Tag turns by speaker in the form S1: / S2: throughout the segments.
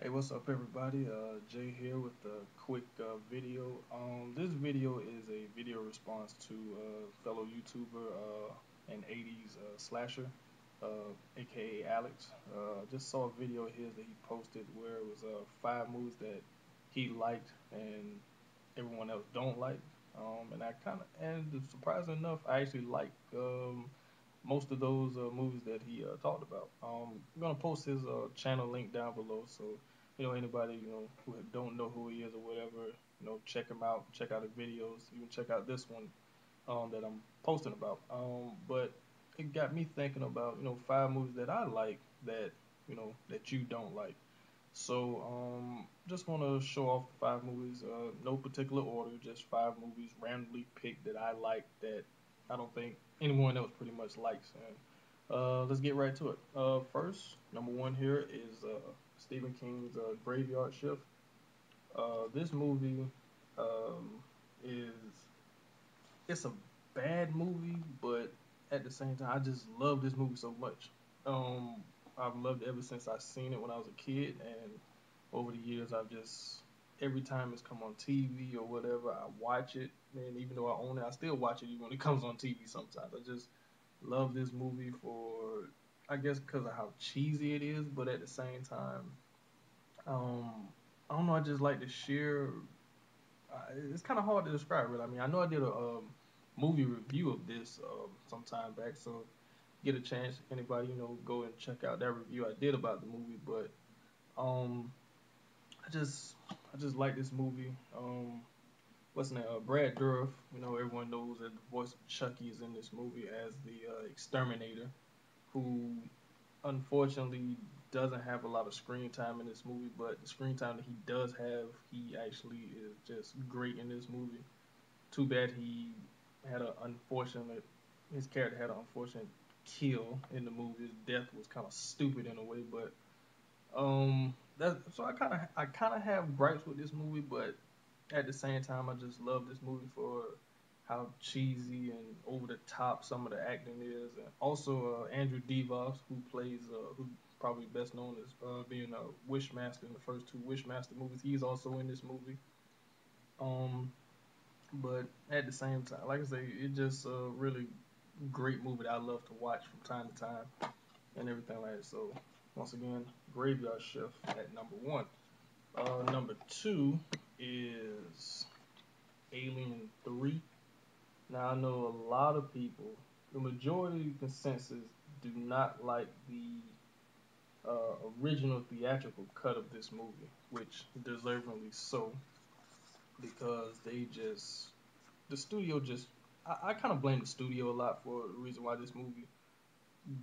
S1: Hey, what's up, everybody? Jay here with a quick video. This video is a video response to fellow YouTuber and 80s slasher, aka Alex. Just saw a video of his that he posted where it was 5 movies that he liked and everyone else don't like. And I kind of, and surprisingly enough, I actually like most of those movies that he talked about. I'm gonna post his channel link down below, so anybody who don't know who he is or whatever, check him out, check out his videos, even check out this one that I'm posting about. But it got me thinking about 5 movies that I like that that you don't like. So just want to show off the 5 movies, no particular order, just 5 movies randomly picked that I like that I don't think anyone else pretty much likes. And let's get right to it. First, number one here is Stephen King's Graveyard Shift. This movie is it's a bad movie, but at the same time, I just love this movie so much. Um, I've loved it ever since I seen it when I was a kid, and over the years, I've just every time it's come on TV or whatever, I watch it. And even though I own it, I still watch it even when it comes on TV. Sometimes I just love this movie for, I guess, because of how cheesy it is, but at the same time, um, I don't know. I just like the sheer it's kind of hard to describe, really. I mean, I know I did a movie review of this some time back, so get a chance, anybody, go and check out that review I did about the movie. But um, I just like this movie. What's his name? Brad Dourif. Everyone knows that the voice of Chucky is in this movie as the exterminator, who unfortunately doesn't have a lot of screen time in this movie, but the screen time that he does have, he actually is just great in this movie. Too bad he had an unfortunate, his character had an unfortunate kill in the movie. His death was kind of stupid in a way, but that so I kind of have gripes with this movie, but at the same time, I just love this movie for how cheesy and over the top some of the acting is, and also Andrew Devos, who plays who probably best known as being a Wishmaster in the first two Wishmaster movies. He's also in this movie. Um, but at the same time, like I say, it's just a really great movie that I love to watch from time to time and everything like that. So once again, Graveyard Shift at number one. Number two is Alien 3. Now I know a lot of people, the majority consensus do not like the original theatrical cut of this movie, which deservingly so, because the studio just I kind of blame the studio a lot for the reason why this movie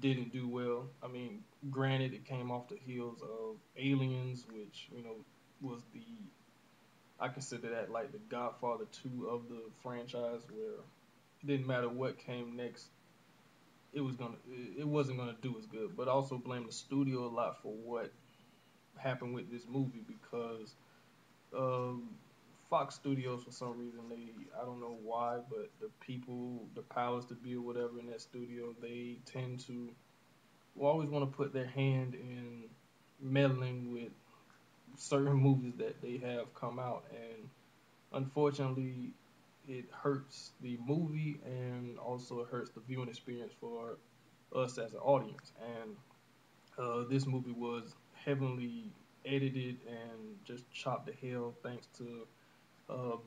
S1: didn't do well. I mean, granted, it came off the heels of Aliens, which was the I consider that like the Godfather 2 of the franchise, where it didn't matter what came next, it wasn't gonna do as good. But also blame the studio a lot for what happened with this movie because um, Fox Studios, for some reason, I don't know why, but the people, the powers to be or whatever in that studio, they tend to always want to put their hand in meddling with certain movies that they have come out, and unfortunately, it hurts the movie and also it hurts the viewing experience for us as an audience. And this movie was heavily edited and just chopped to hell thanks to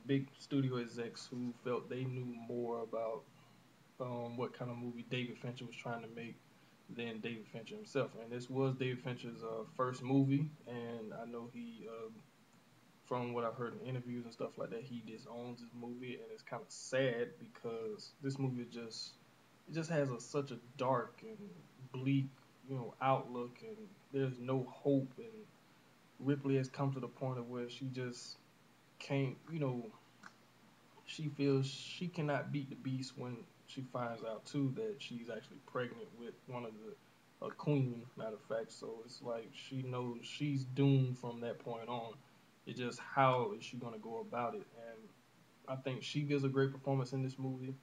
S1: big studio execs who felt they knew more about what kind of movie David Fincher was trying to make than David Fincher himself. And this was David Fincher's first movie, and I know from what I've heard in interviews and stuff like that, he disowns this movie, and it's kind of sad because this movie it just has such a dark and bleak outlook, and there's no hope. And Ripley has come to the point of where she just can't, she feels she cannot beat the beast when she finds out too that she's actually pregnant with one of the a queen, matter of fact. So it's like she knows she's doomed from that point on. It's just how is she gonna go about it? And I think she gives a great performance in this movie.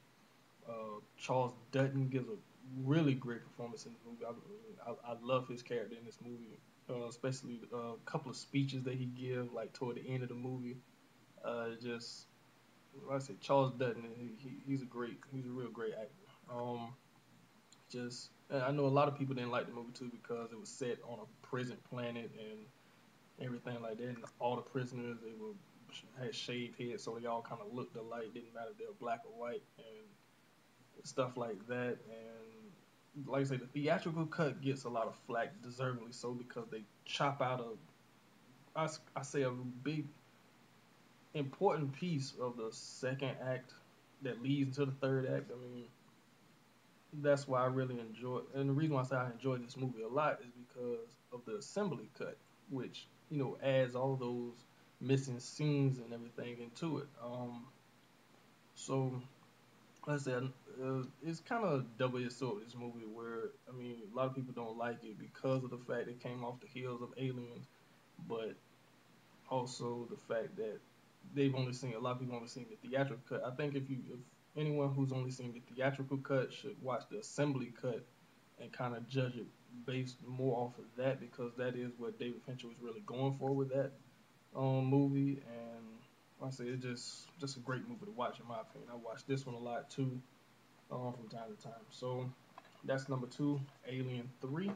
S1: Charles Dutton gives a really great performance in the movie. I love his character in this movie. especially a couple of speeches that he give like toward the end of the movie. Just like I said, Charles Dutton, he's a real great actor. Just I know a lot of people didn't like the movie too because it was set on a prison planet and everything like that, and all the prisoners they were had shaved heads, so they all kind of looked alike. Didn't matter if they were black or white and stuff like that. And like I say, the theatrical cut gets a lot of flack, deservedly so, because they chop out I say a big important piece of the second act that leads into the third act. I mean, that's why I really enjoy, and the reason why I say I enjoy this movie a lot is because of the assembly cut, which adds all those missing scenes and everything into it. So like I said, it's kind of double-edged sword. This movie, where I mean, a lot of people don't like it because of the fact it came off the heels of Aliens, but also the fact that they've only seen a lot of people only seen the theatrical cut. I think if anyone who's only seen the theatrical cut should watch the assembly cut and kind of judge it based more off of that, because that is what David Fincher was really going for with that movie. And like I say, it's just a great movie to watch in my opinion. I watched this one a lot too, from time to time. So that's number two, Alien 3.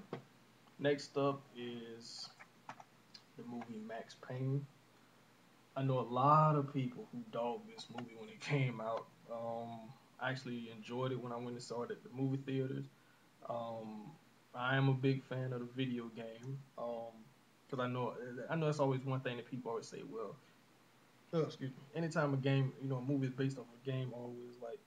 S1: Next up is the movie Max Payne. I know a lot of people who dogged this movie when it came out. I actually enjoyed it when I went and saw it at the movie theaters. Um, I am a big fan of the video game. Because I know that's always one thing that people always say. Well, excuse me. Anytime a game, a movie is based off a game, always like,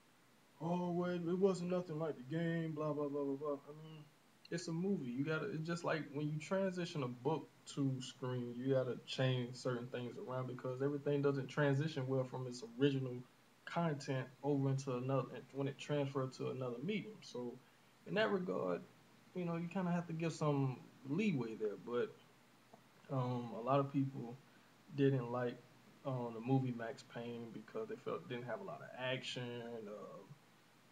S1: oh wait, it wasn't nothing like the game, blah blah blah blah blah. I mean, it's a movie. It's just like when you transition a book to screen, you gotta change certain things around because everything doesn't transition well from its original content over into another when it transfers to another medium. So in that regard, you kind of have to give some leeway there. But a lot of people didn't like the movie Max Payne because they felt it didn't have a lot of action.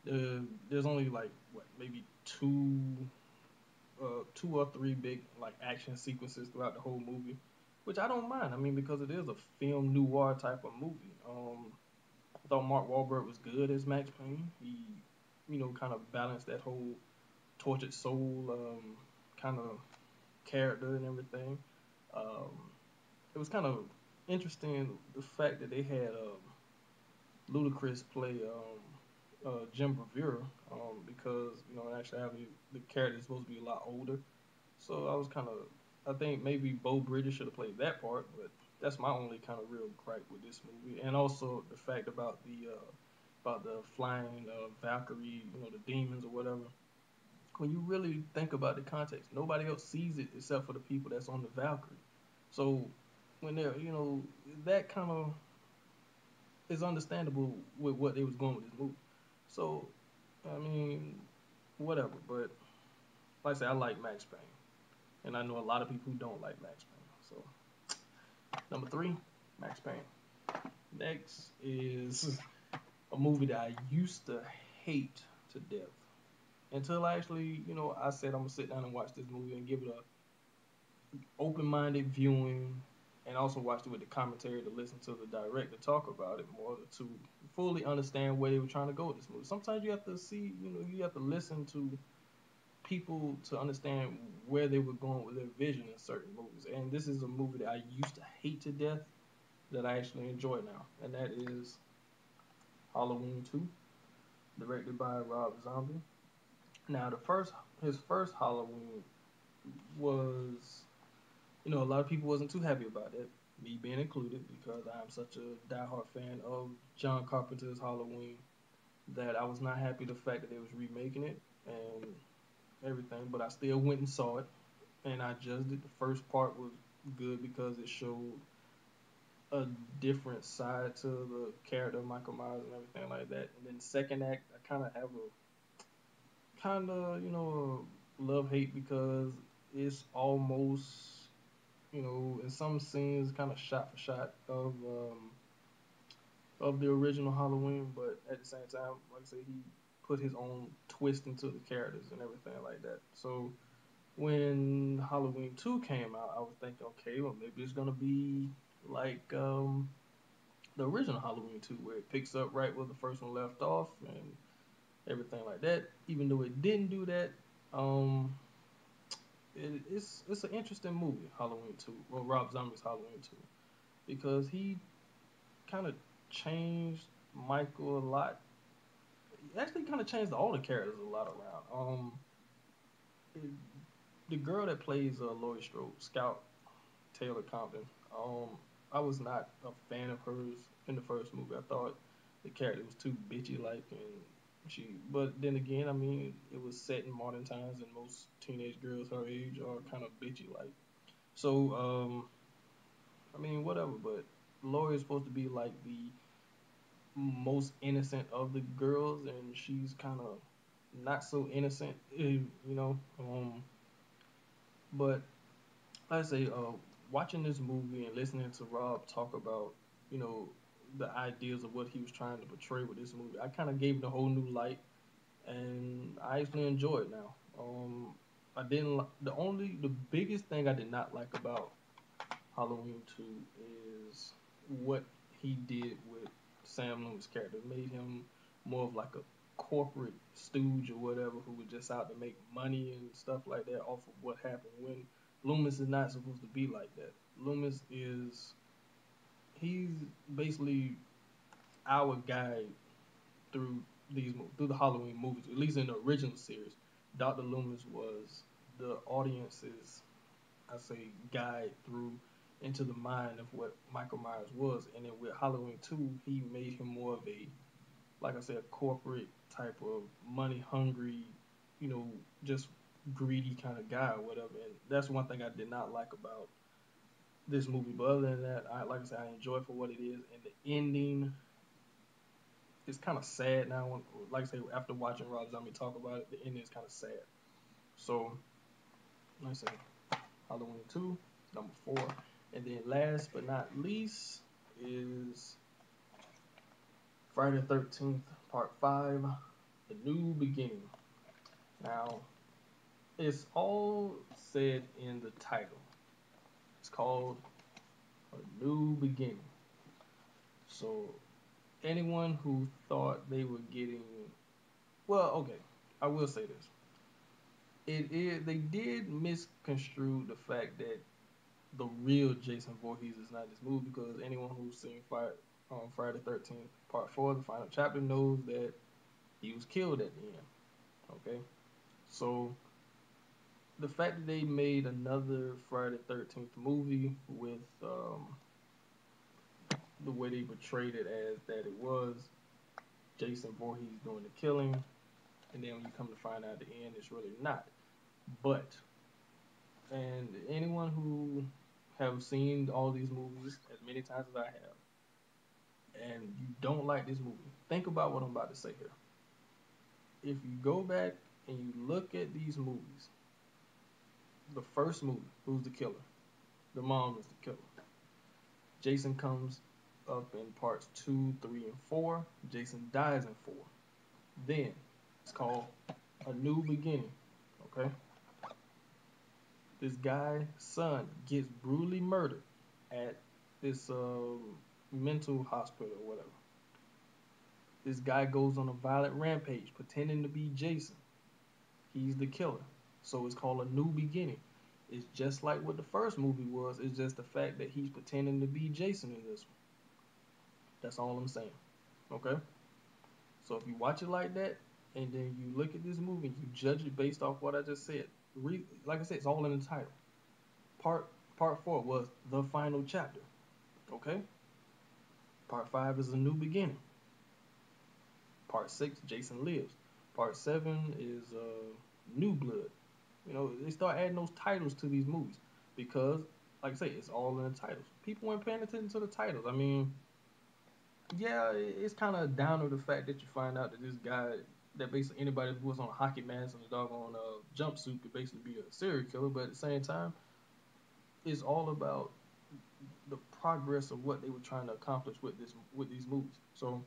S1: There's only like what maybe two or three big like action sequences throughout the whole movie, which I don't mind. I mean, because it is a film noir type of movie. I thought Mark Wahlberg was good as Max Payne. He, kind of balanced that whole tortured soul kind of character and everything. Um, it was kind of interesting the fact that they had Ludacris play Jim Revere, because actually the character is supposed to be a lot older. So I was kind of, I think maybe Bo Bridges should have played that part, but that's my only kind of real gripe with this movie, and also the fact about the flying Valkyrie, the demons or whatever. When you really think about the context, nobody else sees it except for the people that's on the Valkyrie. So when they're, that kind of is understandable with what they was going with this movie. So I mean, whatever. But like I said, I like Max Payne, and I know a lot of people who don't like Max Payne. So number three, Max Payne. Next is a movie that I used to hate to death until actually, I said I'm gonna sit down and watch this movie and give it a open-minded viewing, and also watched it with the commentary to listen to the director talk about it more to fully understand where they were trying to go with this movie. Sometimes you have to see, you have to listen to people to understand where they were going with their vision in certain movies. And this is a movie that I used to hate to death that I actually enjoy now, and that is Halloween 2, directed by Rob Zombie. Now, his first Halloween was, a lot of people wasn't too happy about it, me being included, because I am such a diehard fan of John Carpenter's Halloween that I was not happy the fact that they was remaking it and everything, but I still went and saw it, and I judged it. The first part was good because it showed a different side to the character of Michael Myers and everything like that. And then the second act, I kind of have a love hate because it's almost, in some scenes, kind of shot for shot of the original Halloween, but at the same time, like I say, he put his own twist into the characters and everything like that. So when Halloween 2 came out, I was thinking, okay, well maybe it's gonna be like the original Halloween 2, where it picks up right where the first one left off and everything like that. Even though it didn't do that, um, it's an interesting movie, Halloween 2. Well, Rob Zombie's Halloween 2, because he kind of changed Michael a lot. He actually kind of changed all the characters a lot around. It, the girl that plays Laurie Strode, Scout Taylor Compton. Um, I was not a fan of hers in the first movie. I thought the character was too bitchy like, and But then again, I mean, it was set in modern times, and most teenage girls her age are kind of bitchy like. So, I mean, whatever. But Lori is supposed to be like the most innocent of the girls, and she's kind of not so innocent, you know. But like I say, watching this movie and listening to Rob talk about, you know, the ideas of what he was trying to portray with this movie, I kind of gave it a whole new light, and I actually enjoy it now. I didn't. The biggest thing I did not like about Halloween 2 is what he did with Sam Loomis' character. It made him more of like a corporate stooge or whatever who was just out to make money and stuff like that off of what happened, when Loomis is not supposed to be like that. Loomis is he's basically our guide through through the Halloween movies, at least in the original series. Dr. Loomis was the audience's, I say, guide through into the mind of what Michael Myers was. And then with Halloween 2, he made him more of a, like I said, a corporate type of money hungry, you know, just greedy kind of guy or whatever. And that's one thing I did not like about this movie. But other than that, like I said, I enjoy it for what it is. And the ending is kind of sad now. Like I say, after watching Rob Zombie talk about it, the ending is kind of sad. So, like I say, Halloween 2, number 4. And then last but not least is Friday the 13th, Part 5, The New Beginning. Now, it's all said in the title. It's called A New Beginning. So, anyone who thought they were getting. Well, okay, I will say this. They did misconstrue the fact that the real Jason Voorhees is not in this movie, because anyone who's seen Friday the 13th, Part 4, the final chapter, knows that he was killed at the end. Okay? So, the fact that they made another Friday the 13th movie with the way they portrayed it as that it was Jason Voorhees doing the killing, and then when you come to find out at the end, it's really not. But, and anyone who have seen all these movies as many times as I have, and you don't like this movie, think about what I'm about to say here. If you go back and you look at these movies, the first movie, who's the killer? The mom is the killer. Jason comes up in parts 2, 3, and 4. Jason dies in 4. Then it's called A New Beginning. Okay? This guy's son gets brutally murdered at this mental hospital or whatever. This guy goes on a violent rampage pretending to be Jason. He's the killer. So it's called A New Beginning. It's just like what the first movie was. It's just the fact that he's pretending to be Jason in this one. That's all I'm saying. Okay? So if you watch it like that, and then you look at this movie and you judge it based off what I just said, like I said, it's all in the title. Part 4 was the final chapter. Okay? Part 5 is A New Beginning. Part 6, Jason Lives. Part 7 is New Blood. You know, they start adding those titles to these movies because, like I say, it's all in the titles. People weren't paying attention to the titles. I mean, yeah, it's kind of down to the fact that you find out that this guy, that basically anybody who was on a hockey mask and a doggone jumpsuit could basically be a serial killer, but at the same time, it's all about the progress of what they were trying to accomplish with these movies. So,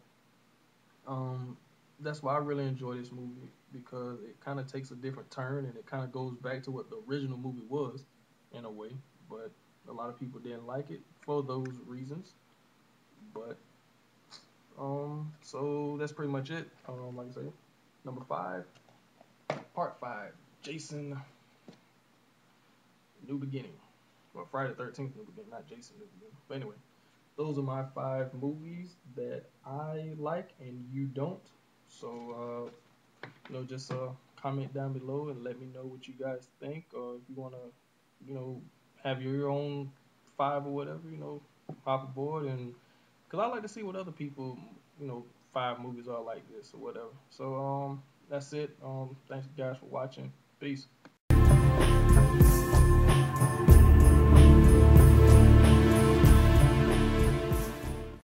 S1: um, that's why I really enjoy this movie because it kind of takes a different turn and it kind of goes back to what the original movie was in a way. But a lot of people didn't like it for those reasons. But so that's pretty much it. Like I say, number five, part five, Jason, New Beginning. Well, Friday the 13th, New Beginning, not Jason, New Beginning. But anyway, those are my five movies that I like and you don't. So, just comment down below and let me know what you guys think, or if you want to, have your own five or whatever, hop aboard and because I like to see what other people, five movies are like this or whatever. So, that's it. Thanks guys for watching. Peace.